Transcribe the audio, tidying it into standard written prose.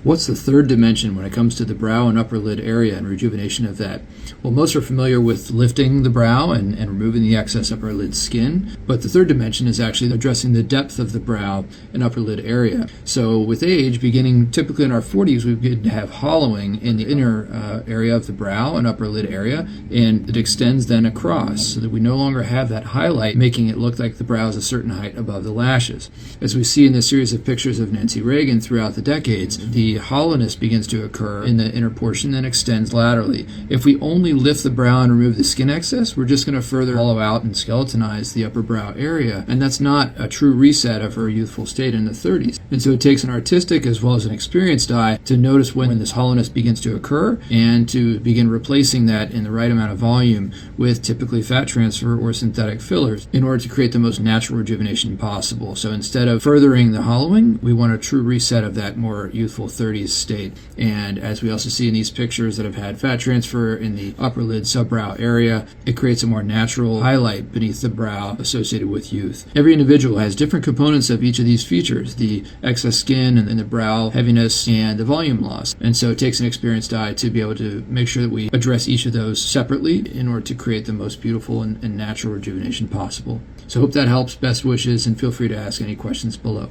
What's the third dimension when it comes to the brow and upper lid area and rejuvenation of that? Well, most are familiar with lifting the brow and removing the excess upper lid skin, but the third dimension is actually addressing the depth of the brow and upper lid area. So with age, beginning typically in our 40s, we begin to have hollowing in the inner area of the brow and upper lid area, and it extends then across so that we no longer have that highlight, making it look like the brow is a certain height above the lashes. As we see in this series of pictures of Nancy Reagan throughout the decades, the hollowness begins to occur in the inner portion, then extends laterally. If we only lift the brow and remove the skin excess, we're just going to further hollow out and skeletonize the upper brow area, and that's not a true reset of her youthful state in the 30s. And so it takes an artistic as well as an experienced eye to notice when this hollowness begins to occur and to begin replacing that in the right amount of volume with typically fat transfer or synthetic fillers in order to create the most natural rejuvenation possible. So instead of furthering the hollowing, we want a true reset of that more youthful 30s state. And as we also see in these pictures that have had fat transfer in the upper lid subbrow area, it creates a more natural highlight beneath the brow associated with youth. Every individual has different components of each of these features, the excess skin and the brow heaviness and the volume loss. And so it takes an experienced eye to be able to make sure that we address each of those separately in order to create the most beautiful and natural rejuvenation possible. So I hope that helps. Best wishes, and feel free to ask any questions below.